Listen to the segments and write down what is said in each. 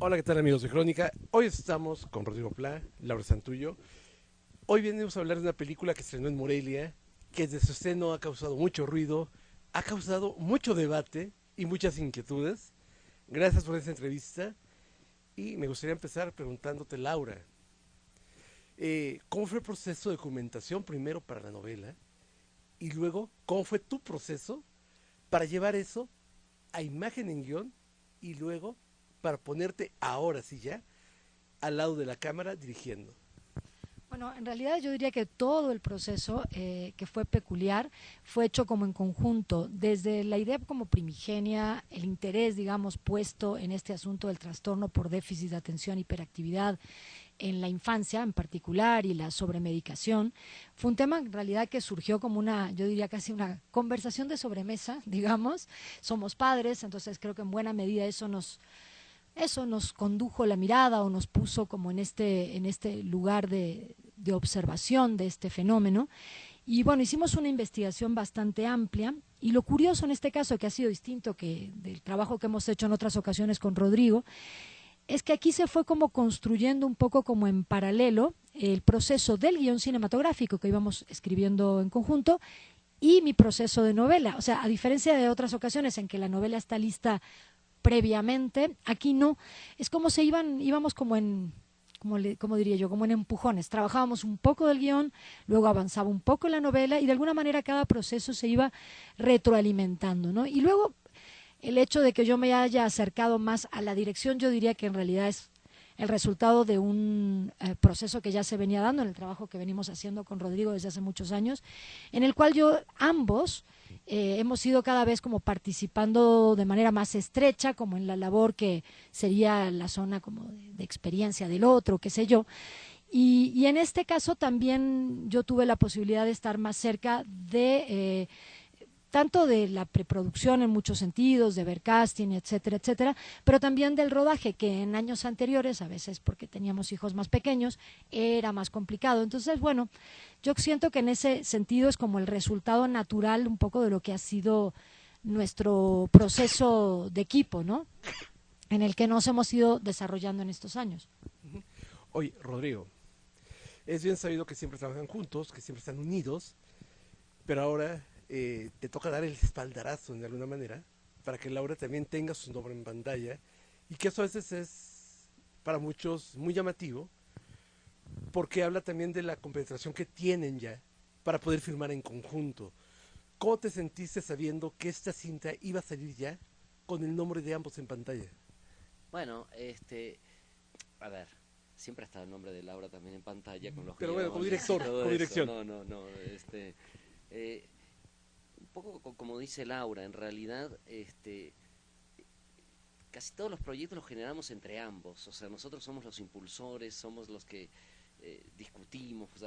Hola, ¿qué tal amigos de Crónica? Hoy estamos con Rodrigo Pla, Laura Santullo. Hoy venimos a hablar de una película que estrenó en Morelia, que desde su estreno ha causado mucho ruido, ha causado mucho debate y muchas inquietudes. Gracias por esta entrevista y me gustaría empezar preguntándote, Laura, ¿cómo fue el proceso de documentación primero para la novela y luego cómo fue tu proceso para llevar eso a imagen en guión y luego para ponerte ahora sí ya al lado de la cámara dirigiendo? Bueno, en realidad yo diría que todo el proceso que fue peculiar fue hecho como en conjunto, desde la idea como primigenia, el interés, digamos, puesto en este asunto del trastorno por déficit de atención, hiperactividad en la infancia en particular y la sobremedicación, fue un tema en realidad que surgió como una, yo diría casi una conversación de sobremesa, digamos, somos padres, entonces creo que en buena medida eso nos condujo la mirada o nos puso como en este lugar de observación de este fenómeno. Y bueno, hicimos una investigación bastante amplia y lo curioso en este caso, que ha sido distinto que del trabajo que hemos hecho en otras ocasiones con Rodrigo, es que aquí se fue como construyendo un poco como en paralelo el proceso del guión cinematográfico que íbamos escribiendo en conjunto y mi proceso de novela. O sea, a diferencia de otras ocasiones en que la novela está lista previamente, aquí no, es como se íbamos como en, como diría yo, como en empujones, trabajábamos un poco del guión, luego avanzaba un poco la novela y de alguna manera cada proceso se iba retroalimentando, ¿no? Y luego el hecho de que yo me haya acercado más a la dirección, yo diría que en realidad es el resultado de un proceso que ya se venía dando en el trabajo que venimos haciendo con Rodrigo desde hace muchos años, en el cual yo ambos hemos ido cada vez como participando de manera más estrecha, como en la labor que sería la zona como de experiencia del otro, qué sé yo. Y en este caso también yo tuve la posibilidad de estar más cerca de tanto de la preproducción en muchos sentidos, de ver casting, etcétera, etcétera, pero también del rodaje, que en años anteriores, a veces porque teníamos hijos más pequeños, era más complicado. Entonces, bueno, yo siento que en ese sentido es como el resultado natural un poco de lo que ha sido nuestro proceso de equipo, ¿no? En el que nos hemos ido desarrollando en estos años. Oye, Rodrigo, es bien sabido que siempre trabajan juntos, que siempre están unidos, pero ahora te toca dar el espaldarazo de alguna manera para que Laura también tenga su nombre en pantalla y que eso a veces es para muchos muy llamativo porque habla también de la compenetración que tienen ya para poder firmar en conjunto. ¿Cómo te sentiste sabiendo que esta cinta iba a salir ya con el nombre de ambos en pantalla? Bueno, a ver, siempre está el nombre de Laura también en pantalla con los Pero bueno, como guiones y director, todo como eso. dirección. No, eh, un poco como dice Laura, en realidad, casi todos los proyectos los generamos entre ambos. O sea, nosotros somos los impulsores, somos los que discutimos, pues,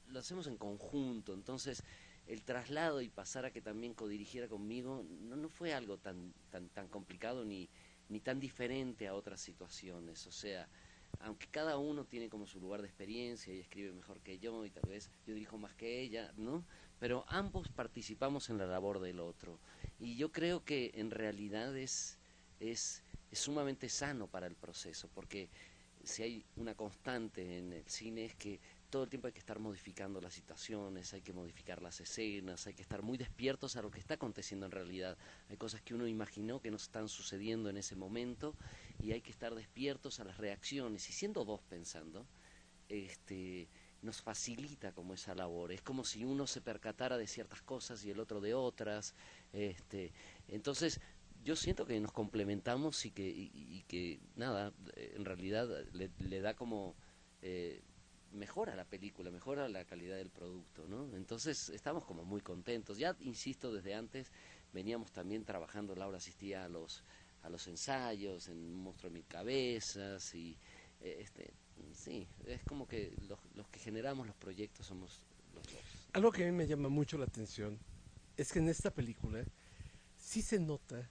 lo hacemos en conjunto. Entonces, el traslado y pasar a que también codirigiera conmigo no fue algo tan complicado ni tan diferente a otras situaciones. O sea, aunque cada uno tiene como su lugar de experiencia y escribe mejor que yo y tal vez yo dirijo más que ella, ¿no? Pero ambos participamos en la labor del otro. Y yo creo que en realidad es sumamente sano para el proceso, porque si hay una constante en el cine es que todo el tiempo hay que estar modificando las situaciones, hay que modificar las escenas, hay que estar muy despiertos a lo que está aconteciendo en realidad. Hay cosas que uno imaginó que no están sucediendo en ese momento y hay que estar despiertos a las reacciones. Y siendo dos pensando, nos facilita como esa labor. Es como si uno se percatara de ciertas cosas y el otro de otras. Entonces, yo siento que nos complementamos y que nada, en realidad le da como mejora la película, mejora la calidad del producto, ¿no? Entonces estamos como muy contentos. Ya, insisto, desde antes veníamos también trabajando, Laura asistía a los ensayos en Un monstruo de mil cabezas y sí, es como que los que generamos los proyectos somos los dos. Algo que a mí me llama mucho la atención es que en esta película sí se nota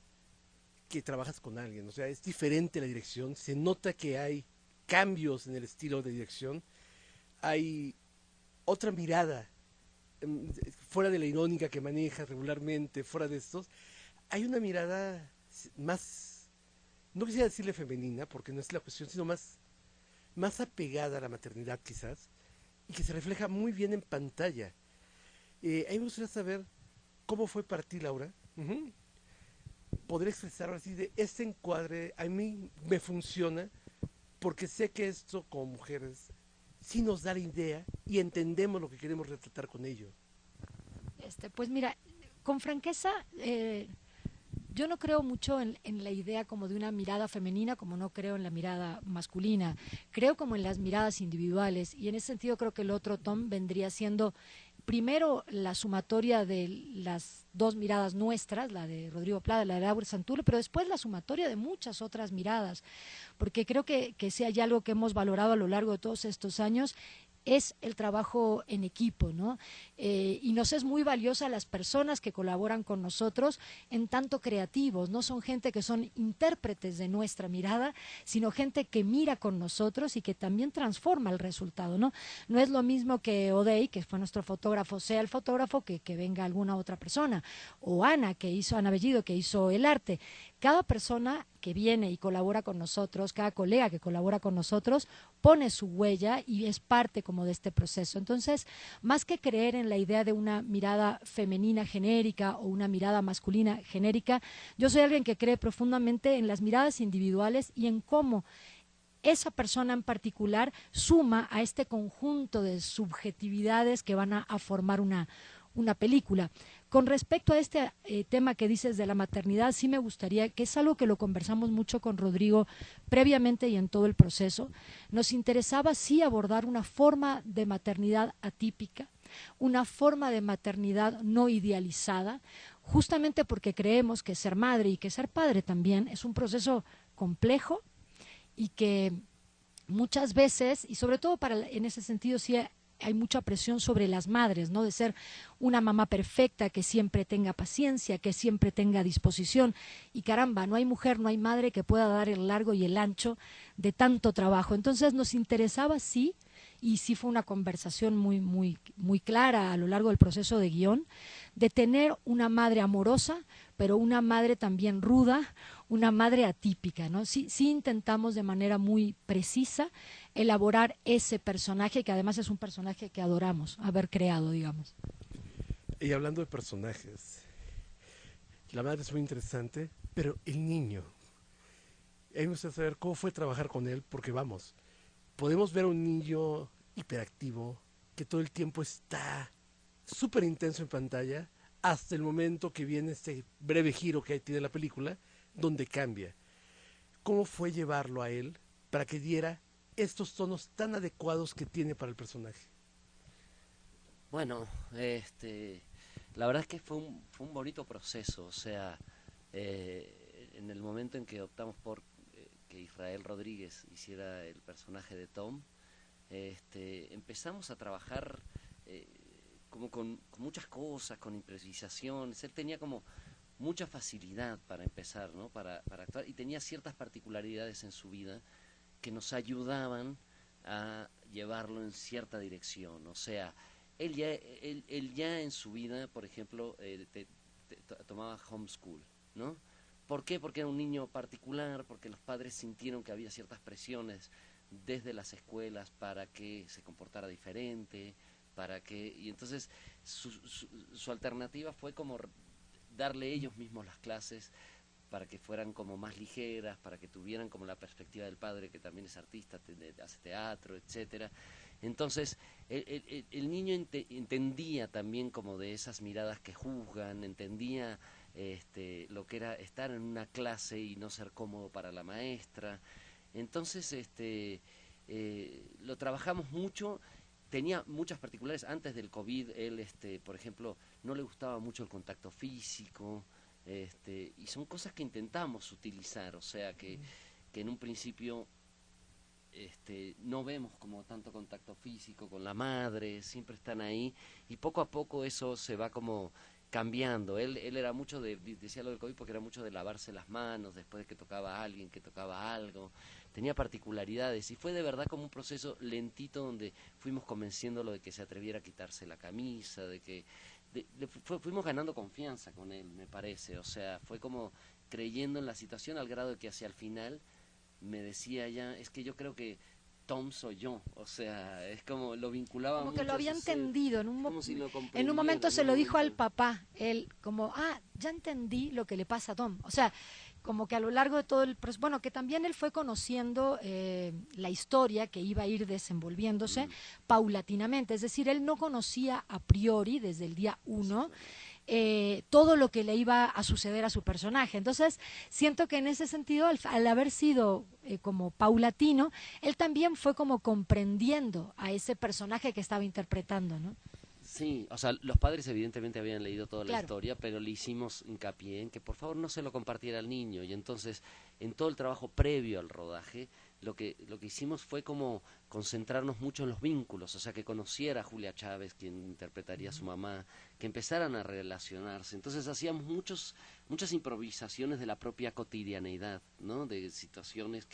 que trabajas con alguien, o sea, es diferente la dirección, se nota que hay cambios en el estilo de dirección, hay otra mirada, fuera de la irónica que maneja regularmente, fuera de estos, hay una mirada más no quisiera decirle femenina, porque no es la cuestión, sino más apegada a la maternidad quizás, y que se refleja muy bien en pantalla. A mí me gustaría saber cómo fue para ti, Laura. Ujú. Poder expresar así de este encuadre, a mí me funciona, porque sé que esto como mujeres sí nos da la idea y entendemos lo que queremos retratar con ello. Pues mira, con franqueza, yo no creo mucho en la idea como de una mirada femenina, como no creo en la mirada masculina. Creo como en las miradas individuales, y en ese sentido creo que el otro Tom vendría siendo primero la sumatoria de las dos miradas nuestras, la de Rodrigo Plata, la de Laura Santulo, pero después la sumatoria de muchas otras miradas, porque creo que si hay algo que hemos valorado a lo largo de todos estos años es el trabajo en equipo, ¿no? Y nos es muy valiosa las personas que colaboran con nosotros en tanto creativos, no son gente que son intérpretes de nuestra mirada, sino gente que mira con nosotros y que también transforma el resultado, ¿no? No es lo mismo que Odey, que fue nuestro fotógrafo, sea el fotógrafo que venga alguna otra persona, o Ana, Ana Bellido, que hizo el arte. Cada persona que viene y colabora con nosotros, cada colega que colabora con nosotros, pone su huella y es parte como de este proceso. Entonces, más que creer en la idea de una mirada femenina genérica o una mirada masculina genérica, yo soy alguien que cree profundamente en las miradas individuales y en cómo esa persona en particular suma a este conjunto de subjetividades que van a formar una película. Con respecto a este tema que dices de la maternidad, sí me gustaría, que es algo que lo conversamos mucho con Rodrigo previamente y en todo el proceso, nos interesaba sí abordar una forma de maternidad atípica, una forma de maternidad no idealizada, justamente porque creemos que ser madre y que ser padre también es un proceso complejo y que muchas veces, y sobre todo en ese sentido sí hay mucha presión sobre las madres, ¿no? De ser una mamá perfecta, que siempre tenga paciencia, que siempre tenga disposición. Y caramba, no hay mujer, no hay madre que pueda dar el largo y el ancho de tanto trabajo. Entonces nos interesaba, sí, y sí fue una conversación muy clara a lo largo del proceso de guión, de tener una madre amorosa, pero una madre también ruda, una madre atípica, ¿no? Sí intentamos de manera muy precisa elaborar ese personaje, que además es un personaje que adoramos haber creado, digamos. Y hablando de personajes, la madre es muy interesante, pero el niño, a mí me gustaría saber cómo fue trabajar con él, porque vamos, podemos ver a un niño hiperactivo que todo el tiempo está súper intenso en pantalla hasta el momento que viene este breve giro que tiene la película donde cambia. ¿Cómo fue llevarlo a él para que diera estos tonos tan adecuados que tiene para el personaje? Bueno, la verdad es que fue un bonito proceso, o sea, en el momento en que optamos por que Israel Rodríguez hiciera el personaje de Tom, empezamos a trabajar como con muchas cosas, con improvisaciones. Él tenía como mucha facilidad para empezar, ¿no? Para actuar, y tenía ciertas particularidades en su vida que nos ayudaban a llevarlo en cierta dirección. O sea, él ya en su vida, por ejemplo, tomaba homeschool, ¿no? ¿Por qué? Porque era un niño particular, porque los padres sintieron que había ciertas presiones desde las escuelas para que se comportara diferente, y entonces su alternativa fue como darle ellos mismos las clases para que fueran como más ligeras, para que tuvieran como la perspectiva del padre, que también es artista, hace teatro, etcétera. Entonces, el niño entendía también como de esas miradas que juzgan, entendía lo que era estar en una clase y no ser cómodo para la maestra. Entonces, lo trabajamos mucho. Tenía muchas particulares. Antes del COVID, él, por ejemplo, no le gustaba mucho el contacto físico, y son cosas que intentamos utilizar, o sea, que en un principio no vemos como tanto contacto físico con la madre, siempre están ahí, y poco a poco eso se va como cambiando. Él era mucho decía lo del COVID porque era mucho de lavarse las manos después de que tocaba a alguien, que tocaba algo, tenía particularidades, y fue de verdad como un proceso lentito donde fuimos convenciéndolo de que se atreviera a quitarse la camisa, de que fuimos ganando confianza con él, me parece. O sea, fue como creyendo en la situación, al grado de que hacia el final me decía ya, es que yo creo que Tom soy yo, o sea, es como lo vinculaba Como mucho que lo a había su ser, entendido, como si lo en un comprendiera momento se en lo un dijo al momento. papá, él como, ya entendí lo que le pasa a Tom. O sea, como que a lo largo de todo el proceso, bueno, que también él fue conociendo la historia que iba a ir desenvolviéndose paulatinamente, es decir, él no conocía a priori desde el día Sí, uno es verdad. todo lo que le iba a suceder a su personaje. Entonces, siento que en ese sentido, al haber sido como paulatino, él también fue como comprendiendo a ese personaje que estaba interpretando, ¿no? Sí, o sea, los padres evidentemente habían leído toda la Claro. historia, pero le hicimos hincapié en que por favor no se lo compartiera al niño. Y entonces, en todo el trabajo previo al rodaje, lo que hicimos fue como concentrarnos mucho en los vínculos, o sea, que conociera a Julia Chávez, quien interpretaría a su mamá, que empezaran a relacionarse. Entonces hacíamos muchas improvisaciones de la propia cotidianeidad, ¿no? De situaciones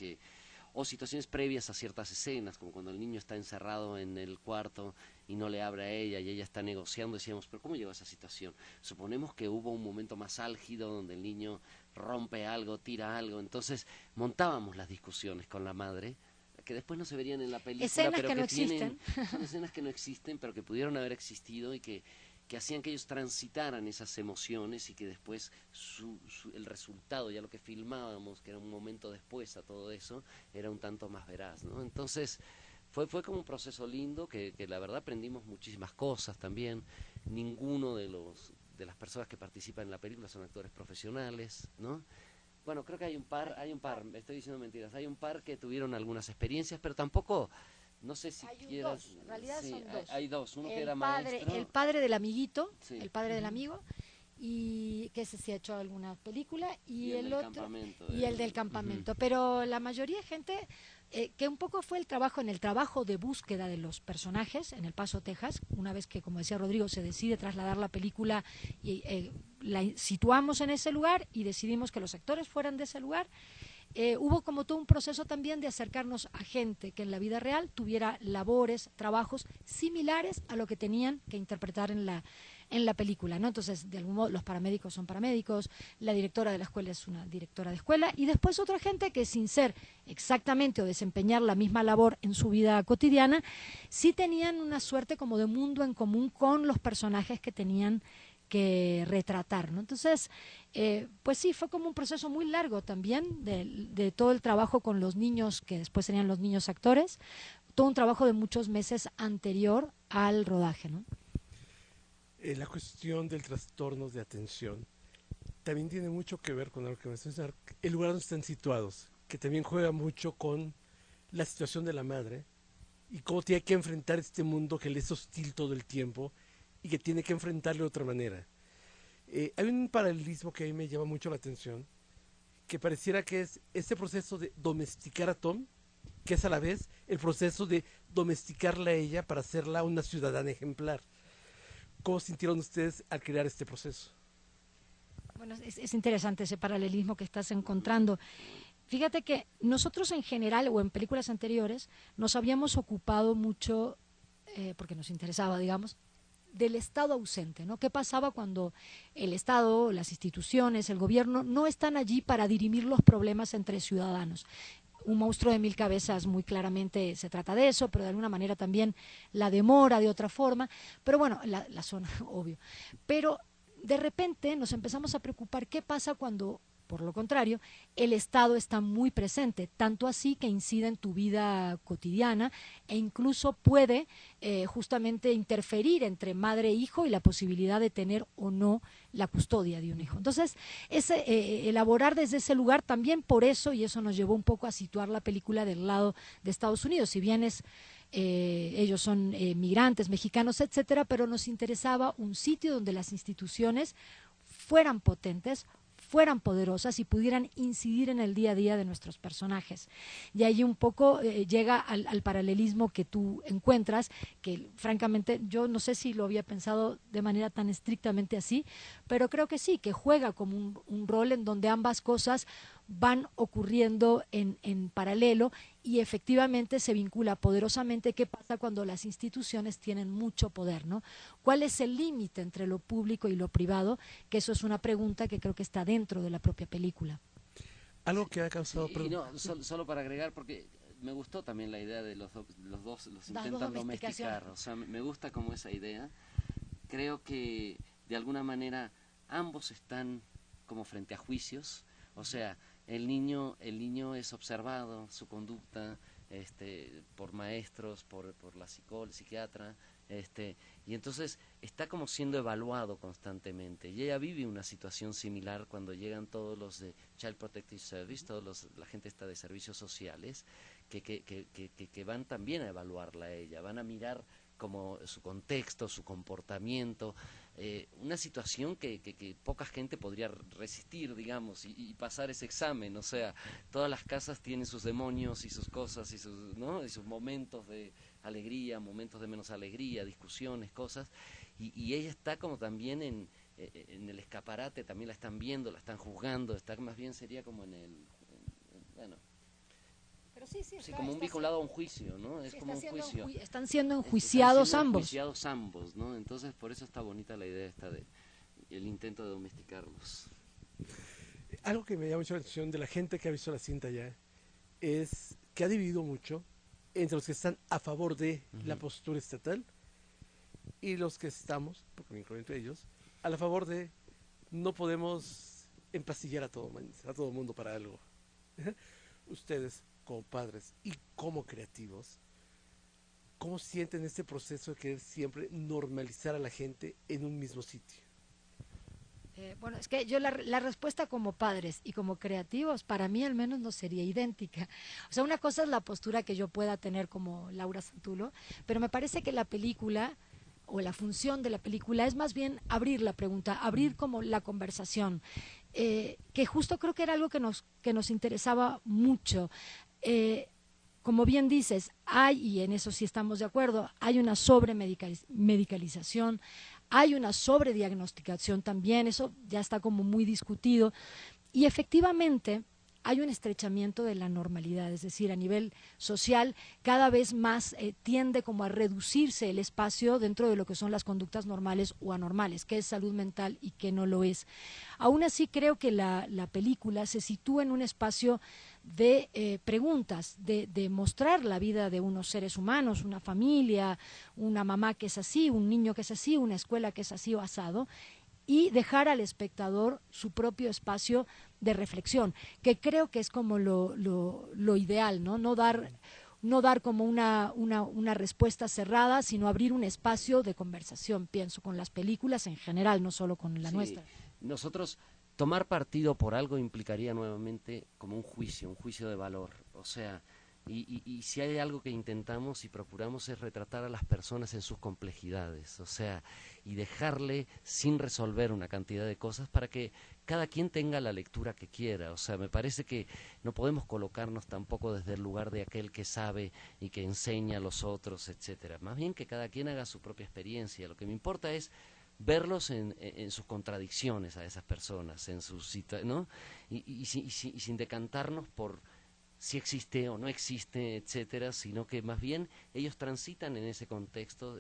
o situaciones previas a ciertas escenas, como cuando el niño está encerrado en el cuarto y no le abre a ella y ella está negociando, decíamos, pero ¿cómo llegó a esa situación? Suponemos que hubo un momento más álgido donde el niño rompe algo, tira algo, entonces montábamos las discusiones con la madre, que después no se verían en la película, Escenas pero que no que tienen, existen. son escenas que no existen, pero que pudieron haber existido y que hacían que ellos transitaran esas emociones y que después el resultado, ya lo que filmábamos, que era un momento después a todo eso, era un tanto más veraz, ¿no? Entonces fue como un proceso lindo que la verdad aprendimos muchísimas cosas también. Ninguno de las personas que participan en la película son actores profesionales, ¿no? Bueno, creo que hay un par, me estoy diciendo mentiras, hay un par que tuvieron algunas experiencias, pero tampoco, no sé si Hay quieras... dos, en realidad Sí, son dos. hay dos, uno que El era padre, maestro... el padre del amiguito, Sí. el padre del amigo, y que ese sí ha hecho alguna película, Y y el el del otro, campamento. y el del campamento. Pero la mayoría de gente, que un poco fue en el trabajo de búsqueda de los personajes en El Paso, Texas, una vez que, como decía Rodrigo, se decide trasladar la película y la situamos en ese lugar y decidimos que los actores fueran de ese lugar. Hubo como todo un proceso también de acercarnos a gente que en la vida real tuviera labores, trabajos similares a lo que tenían que interpretar en la película, ¿no? Entonces, de algún modo, los paramédicos son paramédicos, la directora de la escuela es una directora de escuela, y después otra gente que sin ser exactamente o desempeñar la misma labor en su vida cotidiana, sí tenían una suerte como de mundo en común con los personajes que tenían que retratar, ¿no? Entonces, pues sí, fue como un proceso muy largo también de todo el trabajo con los niños, que después serían los niños actores, todo un trabajo de muchos meses anterior al rodaje, ¿no? La cuestión del trastornos de atención también tiene mucho que ver con algo que me mencionar, el lugar donde están situados, que también juega mucho con la situación de la madre y cómo tiene que enfrentar este mundo que le es hostil todo el tiempo y que tiene que enfrentarlo de otra manera. Hay un paralelismo que a mí me llama mucho la atención, que pareciera que es este proceso de domesticar a Tom, que es a la vez el proceso de domesticarla a ella para hacerla una ciudadana ejemplar. ¿Cómo sintieron ustedes al crear este proceso? Bueno, es interesante ese paralelismo que estás encontrando. Fíjate que nosotros en general o en películas anteriores nos habíamos ocupado mucho, porque nos interesaba, digamos, del Estado ausente, ¿no? ¿Qué pasaba cuando el Estado, las instituciones, el gobierno no están allí para dirimir los problemas entre ciudadanos? Un monstruo de mil cabezas muy claramente se trata de eso, pero de alguna manera también la demora de otra forma, pero bueno, la zona, obvio. Pero de repente nos empezamos a preocupar qué pasa cuando, por lo contrario, el Estado está muy presente, tanto así que incide en tu vida cotidiana e incluso puede justamente interferir entre madre e hijo y la posibilidad de tener o no la custodia de un hijo. Entonces, elaborar desde ese lugar también por eso, y eso nos llevó un poco a situar la película del lado de Estados Unidos, si bien ellos son migrantes, mexicanos, etcétera, pero nos interesaba un sitio donde las instituciones fueran potentes, fueran poderosas y pudieran incidir en el día a día de nuestros personajes. Y ahí un poco llega al paralelismo que tú encuentras, que francamente yo no sé si lo había pensado de manera tan estrictamente así, pero creo que sí, que juega como un rol en donde ambas cosas van ocurriendo en paralelo y efectivamente se vincula poderosamente qué pasa cuando las instituciones tienen mucho poder, ¿no? ¿Cuál es el límite entre lo público y lo privado? Que eso es una pregunta que creo que está dentro de la propia película. Algo que ha causado... Y no, solo para agregar, porque me gustó también la idea de los dos los intentan domesticar, o sea, me gusta como esa idea. Creo que de alguna manera ambos están como frente a juicios, o sea, el niño es observado, su conducta, por maestros, por la psiquiatra, y entonces está como siendo evaluado constantemente. Y ella vive una situación similar cuando llegan todos los de Child Protective Service, la gente está de servicios sociales, que van también a evaluarla a ella, van a mirar como su contexto, su comportamiento, una situación que poca gente podría resistir, digamos, y pasar ese examen. O sea, todas las casas tienen sus demonios y sus cosas y sus momentos de alegría, momentos de menos alegría, discusiones, cosas, y ella está como también en el escaparate, también la están viendo, la están juzgando, está más bien sería como bueno, pero sí, como un vinculado a un juicio, ¿no? Es como un juicio. Están siendo enjuiciados ambos. Enjuiciados ambos, ¿no? Entonces por eso está bonita la idea esta de el intento de domesticarlos. Algo que me llama mucho la atención de la gente que ha visto la cinta ya es que ha dividido mucho entre los que están a favor de la postura estatal y los que estamos, porque me incluyo entre ellos, a la favor de no podemos empastillar a todo mundo para algo. Ustedes, como padres y como creativos, ¿cómo sienten este proceso de querer siempre normalizar a la gente en un mismo sitio? Bueno, es que yo la respuesta como padres y como creativos, para mí al menos no sería idéntica. O sea, una cosa es la postura que yo pueda tener como Laura Santulo, pero me parece que la película o la función de la película es más bien abrir la pregunta, abrir como la conversación, que justo creo que era algo que nos interesaba mucho. Como bien dices, y en eso sí estamos de acuerdo, hay una sobremedicalización, hay una sobrediagnosticación también, eso ya está como muy discutido, y efectivamente hay un estrechamiento de la normalidad, es decir, a nivel social cada vez más tiende como a reducirse el espacio dentro de lo que son las conductas normales o anormales, qué es salud mental y qué no lo es. Aún así creo que la película se sitúa en un espacio de preguntas, de mostrar la vida de unos seres humanos, una familia, una mamá que es así, un niño que es así, una escuela que es así o asado, y dejar al espectador su propio espacio de reflexión, que creo que es como lo ideal, ¿no? No dar como una respuesta cerrada, sino abrir un espacio de conversación, pienso, con las películas en general, no solo con la nuestra. Nosotros, tomar partido por algo implicaría nuevamente como un juicio de valor, o sea, y si hay algo que intentamos y procuramos es retratar a las personas en sus complejidades, o sea, y dejarle sin resolver una cantidad de cosas para que cada quien tenga la lectura que quiera. O sea, me parece que no podemos colocarnos tampoco desde el lugar de aquel que sabe y que enseña a los otros, etcétera. Más bien que cada quien haga su propia experiencia. Lo que me importa es verlos en sus contradicciones a esas personas, en sus ¿no? Y sin decantarnos por si existe o no existe, etcétera, sino que más bien ellos transitan en ese contexto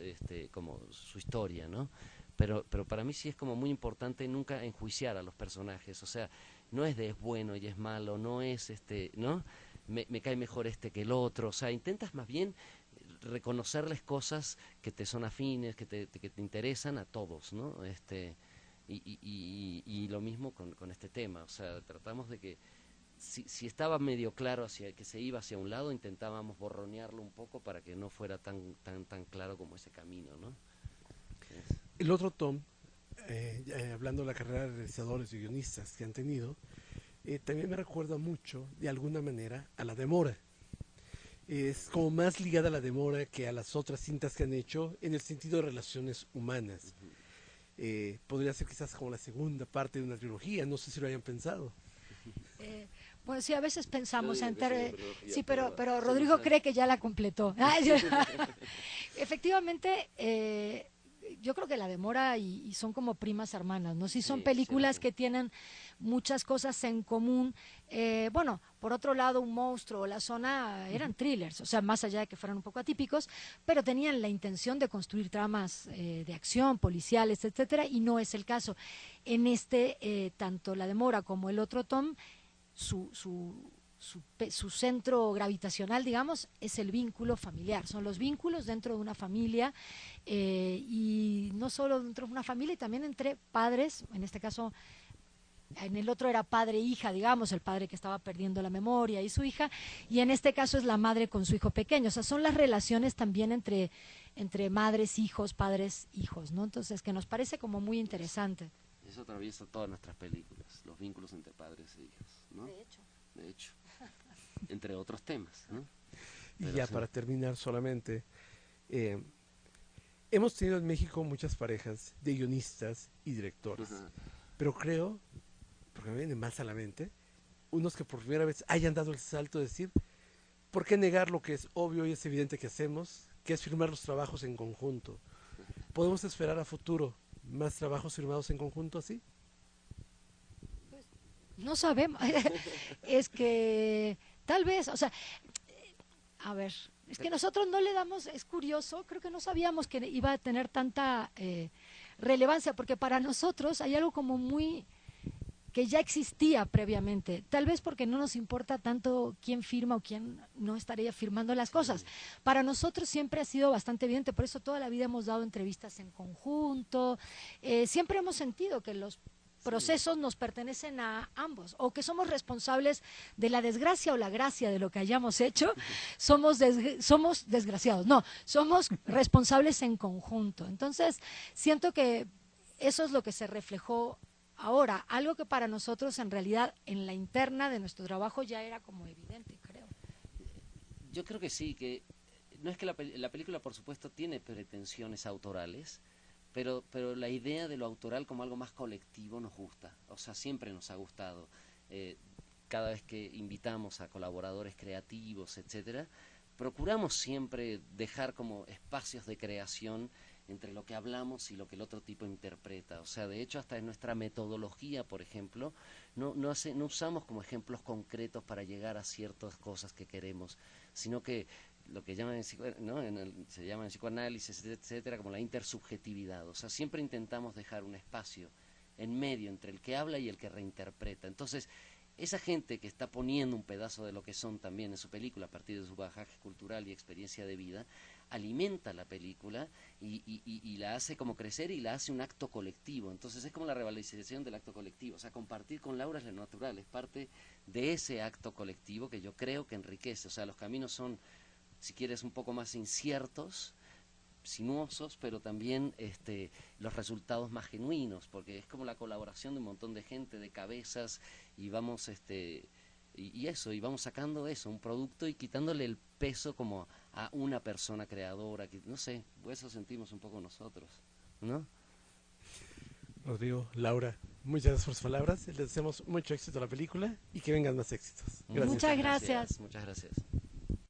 como su historia, ¿no? Pero para mí sí es como muy importante nunca enjuiciar a los personajes, o sea, no es de es bueno y es malo, no es ¿no? Me cae mejor que el otro, o sea, intentas más bien reconocerles cosas que te son afines, que te interesan a todos, ¿no? Y lo mismo con este tema, o sea, tratamos de que si estaba medio claro hacia que se iba hacia un lado, intentábamos borronearlo un poco para que no fuera tan claro como ese camino, ¿no? El otro Tom, hablando de la carrera de realizadores y guionistas que han tenido, también me recuerda mucho, de alguna manera, a La Demora. Es como más ligada a La Demora que a las otras cintas que han hecho en el sentido de relaciones humanas. Podría ser quizás como la segunda parte de una trilogía, no sé si lo hayan pensado. Bueno, sí, a veces pensamos sí, pero Rodrigo cree que ya la completó. Efectivamente, yo creo que La Demora y son como primas hermanas, ¿no? Sí, son Sí, películas cierto. que tienen muchas cosas en común. Bueno, por otro lado, Un monstruo o La zona eran thrillers, o sea, más allá de que fueran un poco atípicos, pero tenían la intención de construir tramas de acción, policiales, etcétera, y no es el caso. En tanto La Demora como el otro Tom, su centro gravitacional, digamos, es el vínculo familiar. Son los vínculos dentro de una familia y no solo dentro de una familia, y también entre padres, en este caso. En el otro era padre e hija, digamos, el padre que estaba perdiendo la memoria y su hija, y en este caso es la madre con su hijo pequeño. O sea, son las relaciones también entre madres, hijos, padres, hijos, ¿no? Entonces, que nos parece como muy interesante. Eso atraviesa todas nuestras películas, los vínculos entre padres e hijos, ¿no? De hecho, entre otros temas, ¿no? Y Pero ya sí. para terminar solamente, eh, hemos tenido en México muchas parejas de guionistas y directores, Ajá. pero creo, porque me viene más a la mente, unos que por primera vez hayan dado el salto de decir, ¿por qué negar lo que es obvio y es evidente que hacemos, que es firmar los trabajos en conjunto? ¿Podemos esperar a futuro más trabajos firmados en conjunto así? No sabemos. Es que tal vez, o sea, a ver, es que nosotros no le damos, es curioso, creo que no sabíamos que iba a tener tanta relevancia, porque para nosotros hay algo como muy que ya existía previamente, tal vez porque no nos importa tanto quién firma o quién no estaría firmando las cosas. Para nosotros siempre ha sido bastante evidente, por eso toda la vida hemos dado entrevistas en conjunto, siempre hemos sentido que los procesos nos pertenecen a ambos, o que somos responsables de la desgracia o la gracia de lo que hayamos hecho, somos desgraciados, no, somos responsables en conjunto. Entonces, siento que eso es lo que se reflejó ahora, algo que para nosotros en realidad en la interna de nuestro trabajo ya era como evidente, creo. Yo creo que sí, que no es que la película, por supuesto, tiene pretensiones autorales, pero la idea de lo autoral como algo más colectivo nos gusta, o sea, siempre nos ha gustado. Eh, Cada vez que invitamos a colaboradores creativos, etcétera, procuramos siempre dejar como espacios de creación entre lo que hablamos y lo que el otro tipo interpreta. O sea, de hecho, hasta en nuestra metodología, por ejemplo, no usamos como ejemplos concretos para llegar a ciertas cosas que queremos, sino que lo que llaman ¿no? Se llama en psicoanálisis, etcétera, como la intersubjetividad. O sea, siempre intentamos dejar un espacio en medio entre el que habla y el que reinterpreta. Entonces, esa gente que está poniendo un pedazo de lo que son también en su película a partir de su bagaje cultural y experiencia de vida, alimenta la película y la hace como crecer y la hace un acto colectivo. Entonces es como la revalorización del acto colectivo. O sea, compartir con Laura es lo natural, es parte de ese acto colectivo que yo creo que enriquece. O sea, los caminos son, si quieres, un poco más inciertos, sinuosos, pero también los resultados más genuinos, porque es como la colaboración de un montón de gente, de cabezas, y vamos y vamos sacando eso, un producto y quitándole el peso como a una persona creadora, que no sé, eso sentimos un poco nosotros, ¿no? Rodrigo, Laura, muchas gracias por sus palabras. Les deseamos mucho éxito a la película y que vengan más éxitos. Gracias. Muchas gracias. Muchas gracias.